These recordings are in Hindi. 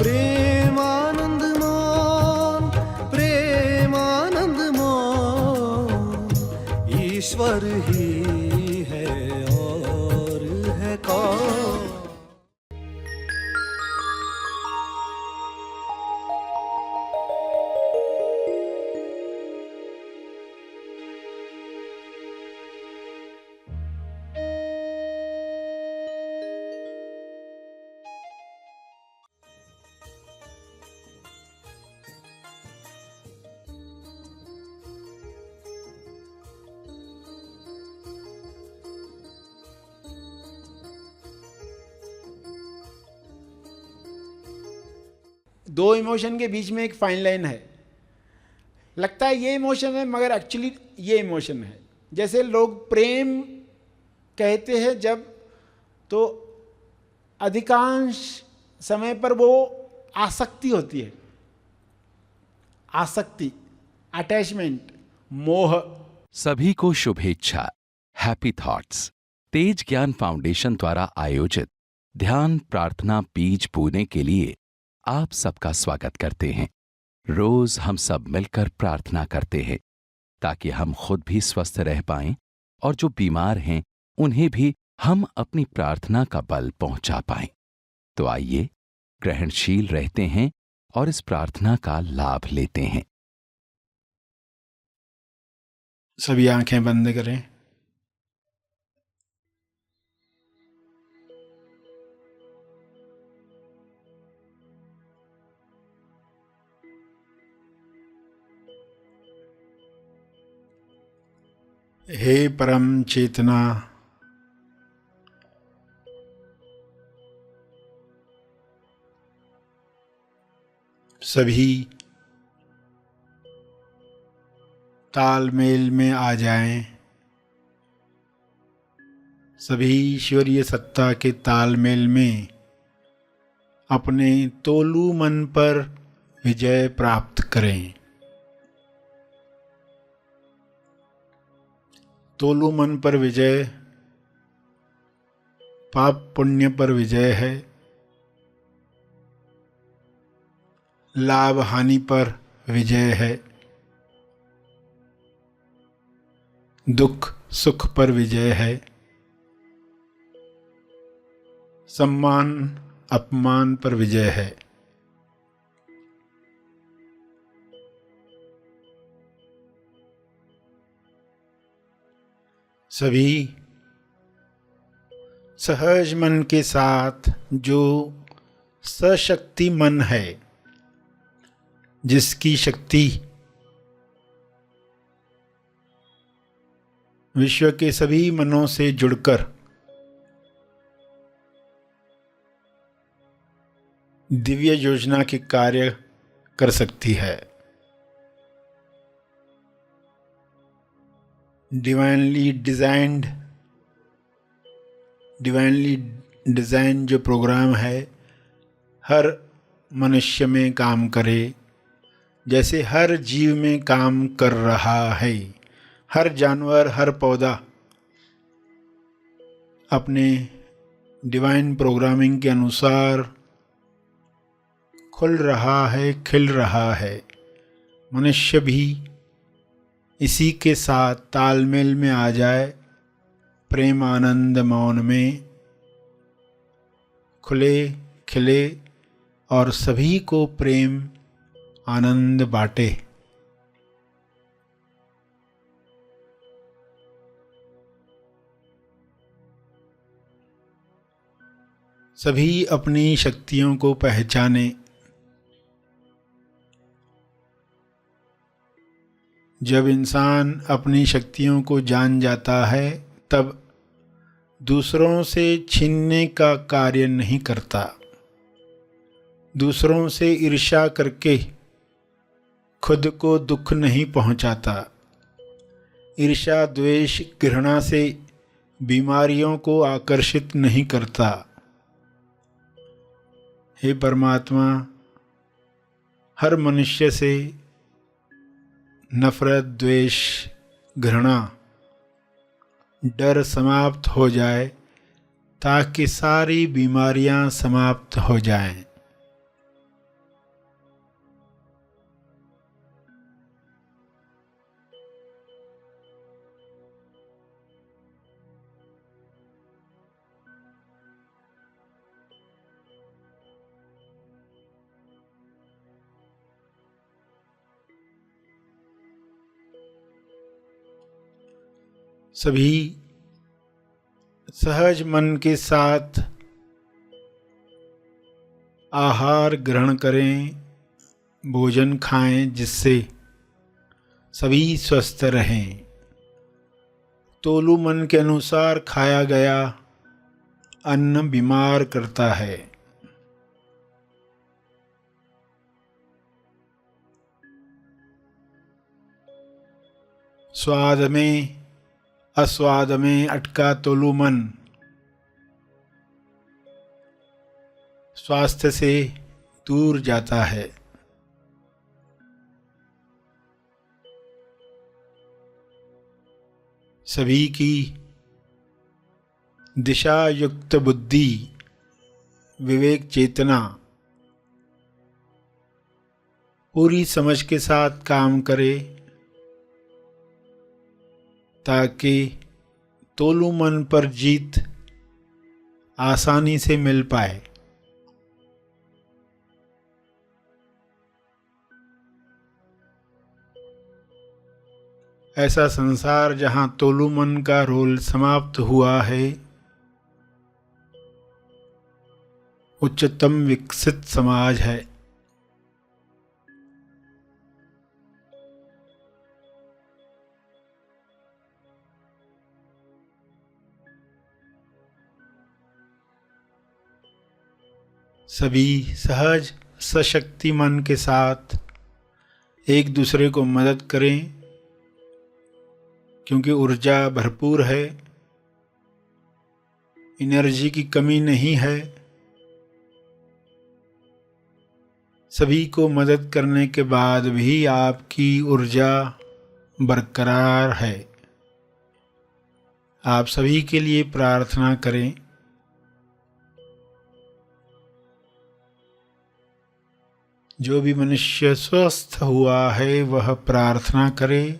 प्रेमानंद मौन, प्रेमानंद मौन, ईश्वर ही है और है कौन। दो इमोशन के बीच में एक फाइन लाइन है। लगता है ये इमोशन है मगर एक्चुअली ये इमोशन है। जैसे लोग प्रेम कहते हैं जब, तो अधिकांश समय पर वो आसक्ति होती है। आसक्ति, अटैचमेंट, मोह। सभी को शुभेच्छा। हैप्पी थॉट्स तेज ज्ञान फाउंडेशन द्वारा आयोजित ध्यान प्रार्थना बीज बोने के लिए आप सबका स्वागत करते हैं। रोज हम सब मिलकर प्रार्थना करते हैं ताकि हम खुद भी स्वस्थ रह पाएं और जो बीमार हैं उन्हें भी हम अपनी प्रार्थना का बल पहुंचा पाएं। तो आइए ग्रहणशील रहते हैं और इस प्रार्थना का लाभ लेते हैं। सभी आंखें बंद करें। हे परम चेतना, सभी तालमेल में आ जाएं। सभी ईश्वरीय सत्ता के तालमेल में अपने तोलू मन पर विजय प्राप्त करें। तोलू मन पर विजय पाप पुण्य पर विजय है, लाभ हानि पर विजय है, दुख सुख पर विजय है, सम्मान अपमान पर विजय है। सभी सहज मन के साथ जो सशक्ति मन है, जिसकी शक्ति विश्व के सभी मनों से जुड़कर दिव्य योजना के कार्य कर सकती है। डिवाइनली डिजाइन जो प्रोग्राम है हर मनुष्य में काम करे, जैसे हर जीव में काम कर रहा है। हर जानवर, हर पौधा अपने डिवाइन प्रोग्रामिंग के अनुसार खुल रहा है, खिल रहा है। मनुष्य भी इसी के साथ तालमेल में आ जाए, प्रेम आनंद मौन में खुले खिले और सभी को प्रेम आनंद बांटे। सभी अपनी शक्तियों को पहचाने। जब इंसान अपनी शक्तियों को जान जाता है तब दूसरों से छीनने का कार्य नहीं करता। दूसरों से ईर्ष्या करके खुद को दुख नहीं पहुंचाता। ईर्ष्या, द्वेष, घृणा से बीमारियों को आकर्षित नहीं करता। हे परमात्मा, हर मनुष्य से नफरत, द्वेष, घृणा, डर समाप्त हो जाए ताकि सारी बीमारियां समाप्त हो जाएं। सभी सहज मन के साथ आहार ग्रहण करें, भोजन खाएं, जिससे सभी स्वस्थ रहें। तोलू मन के अनुसार खाया गया अन्न बीमार करता है। स्वाद में अस्वाद में अटका तोलू मन स्वास्थ्य से दूर जाता है। सभी की दिशा युक्त बुद्धि, विवेक चेतना पूरी समझ के साथ काम करे, ताकि तोलू मन पर जीत आसानी से मिल पाए। ऐसा संसार जहाँ तोलू मन का रोल समाप्त हुआ है, उच्चतम विकसित समाज है। सभी सहज सशक्ति मन के साथ एक दूसरे को मदद करें, क्योंकि ऊर्जा भरपूर है, एनर्जी की कमी नहीं है। सभी को मदद करने के बाद भी आपकी ऊर्जा बरकरार है। आप सभी के लिए प्रार्थना करें। जो भी मनुष्य स्वस्थ हुआ है वह प्रार्थना करे,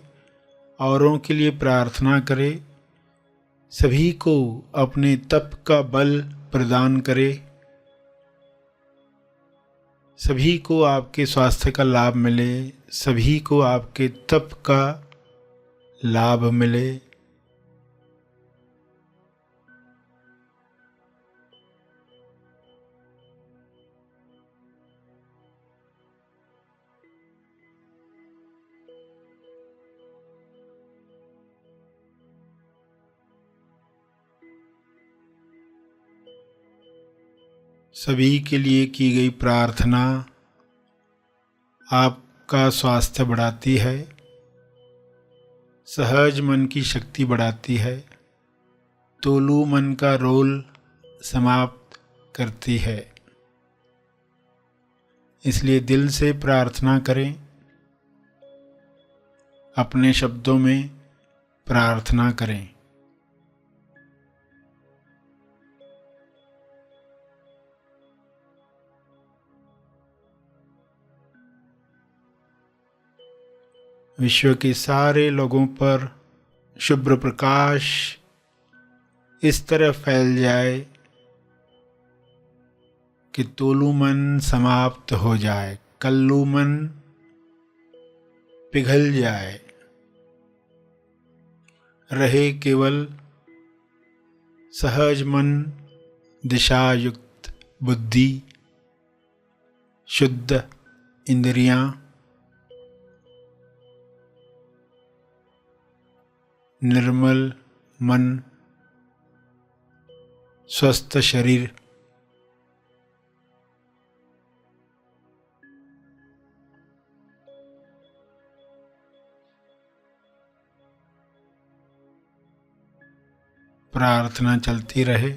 औरों के लिए प्रार्थना करे, सभी को अपने तप का बल प्रदान करे, सभी को आपके स्वास्थ्य का लाभ मिले, सभी को आपके तप का लाभ मिले। सभी के लिए की गई प्रार्थना आपका स्वास्थ्य बढ़ाती है, सहज मन की शक्ति बढ़ाती है, तोलू मन का रोल समाप्त करती है। इसलिए दिल से प्रार्थना करें, अपने शब्दों में प्रार्थना करें। विश्व के सारे लोगों पर शुभ्र प्रकाश इस तरह फैल जाए कि तोलू मन समाप्त हो जाए, कल्लू मन पिघल जाए, रहे केवल सहज मन, दिशा युक्त बुद्धि, शुद्ध इंद्रियां, निर्मल मन, स्वस्थ शरीर। प्रार्थना चलती रहे।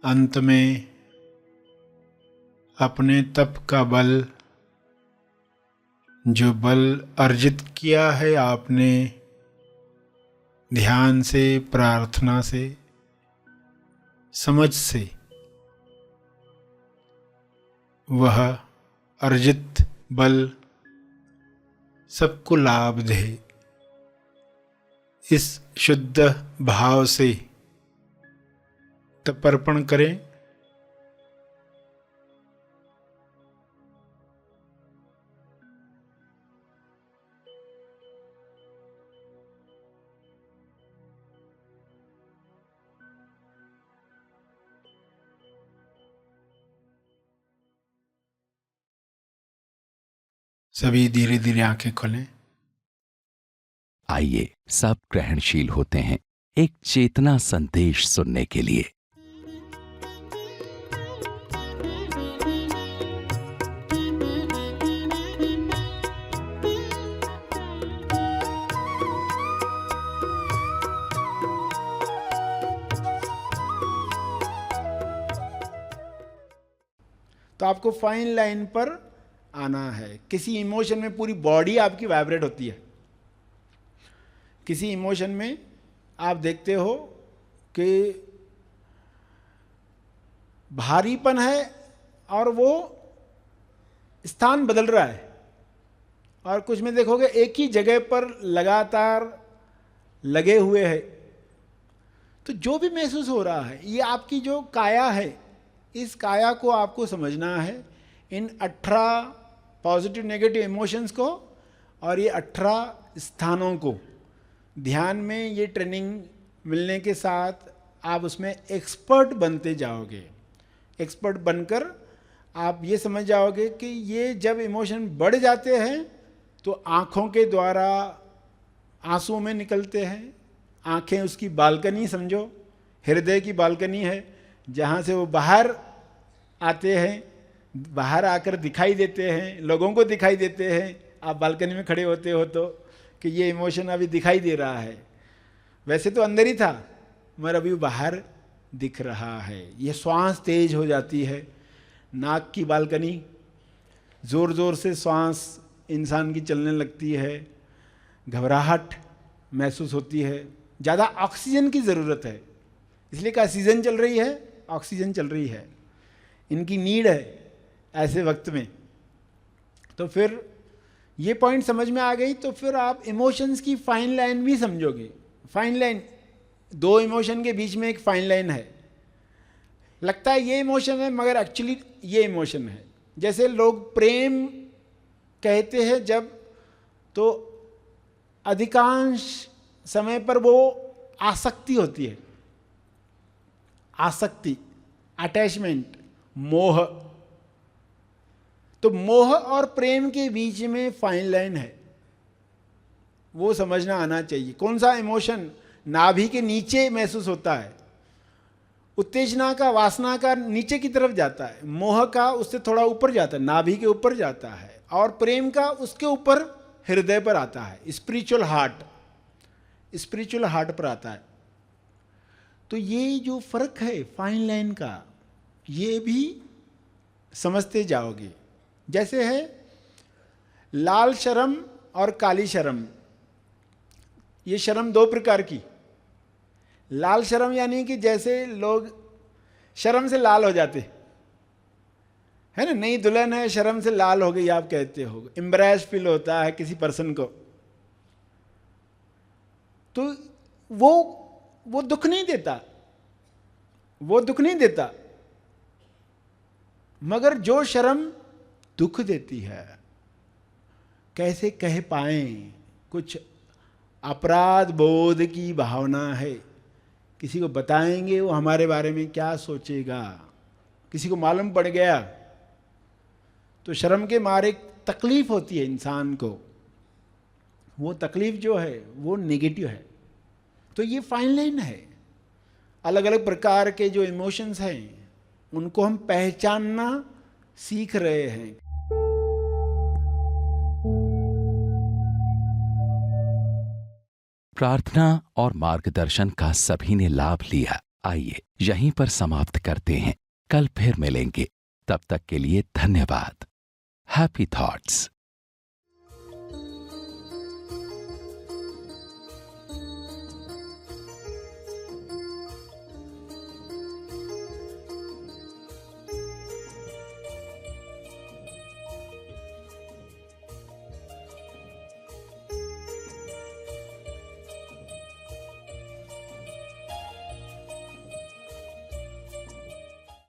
अंत में अपने तप का बल, जो बल अर्जित किया है आपने ध्यान से, प्रार्थना से, समझ से वह अर्जित बल सबको लाभ दे। इस शुद्ध भाव से तर्पण करें। सभी धीरे धीरे आंखें खोलें। आइए सब ग्रहणशील होते हैं एक चेतना संदेश सुनने के लिए। तो आपको फाइन लाइन पर आना है। किसी इमोशन में पूरी बॉडी आपकी वाइब्रेट होती है। किसी इमोशन में आप देखते हो कि भारीपन है और वो स्थान बदल रहा है, और कुछ में देखोगे एक ही जगह पर लगातार लगे हुए है। तो जो भी महसूस हो रहा है, ये आपकी जो काया है, इस काया को आपको समझना है, इन 18 पॉजिटिव नेगेटिव इमोशंस को और ये 18 स्थानों को। ध्यान में ये ट्रेनिंग मिलने के साथ आप उसमें एक्सपर्ट बनते जाओगे। एक्सपर्ट बनकर आप ये समझ जाओगे कि ये जब इमोशन बढ़ जाते हैं तो आँखों के द्वारा आंसुओं में निकलते हैं। आँखें उसकी बालकनी समझो, हृदय की बालकनी है जहाँ से वो बाहर आते हैं, बाहर आकर दिखाई देते हैं, लोगों को दिखाई देते हैं। आप बालकनी में खड़े होते हो तो कि ये इमोशन अभी दिखाई दे रहा है, वैसे तो अंदर ही था मगर अभी बाहर दिख रहा है। ये श्वास तेज हो जाती है, नाक की बालकनी, ज़ोर ज़ोर से श्वास इंसान की चलने लगती है, घबराहट महसूस होती है, ज़्यादा ऑक्सीजन की ज़रूरत है। इसलिए कहा सीजन चल रही है, ऑक्सीजन चल रही है, इनकी नीड है ऐसे वक्त में। तो फिर ये पॉइंट समझ में आ गई तो फिर आप इमोशंस की फाइन लाइन भी समझोगे। फाइन लाइन, दो इमोशन के बीच में एक फाइन लाइन है। लगता है ये इमोशन है मगर एक्चुअली ये इमोशन है। जैसे लोग प्रेम कहते हैं जब, तो अधिकांश समय पर वो आसक्ति होती है। आसक्ति, अटैचमेंट, मोह। तो मोह और प्रेम के बीच में फाइन लाइन है, वो समझना आना चाहिए। कौन सा इमोशन नाभि के नीचे महसूस होता है, उत्तेजना का, वासना का नीचे की तरफ जाता है, मोह का उससे थोड़ा ऊपर जाता है, नाभि के ऊपर जाता है, और प्रेम का उसके ऊपर हृदय पर आता है, स्पिरिचुअल हार्ट, स्पिरिचुअल हार्ट पर आता है। तो ये जो फर्क है फाइन लाइन का, ये भी समझते जाओगे। जैसे है लाल शर्म और काली शर्म। ये शर्म दो प्रकार की। लाल शर्म यानी कि जैसे लोग शर्म से लाल हो जाते है ना, नई दुल्हन है शर्म से लाल हो गई, आप कहते हो, एम्ब्रेस फील होता है किसी पर्सन को, तो वो दुख नहीं देता, वो दुख नहीं देता। मगर जो शर्म दुख देती है, कैसे कह पाएं, कुछ अपराध बोध की भावना है। किसी को बताएंगे वो हमारे बारे में क्या सोचेगा, किसी को मालूम पड़ गया तो शर्म के मारे तकलीफ होती है इंसान को। वो तकलीफ जो है वो नेगेटिव है। तो ये फाइन लाइन है। अलग अलग प्रकार के जो इमोशंस हैं उनको हम पहचानना सीख रहे हैं। प्रार्थना और मार्गदर्शन का सभी ने लाभ लिया। आइए यहीं पर समाप्त करते हैं, कल फिर मिलेंगे। तब तक के लिए धन्यवाद। Happy thoughts.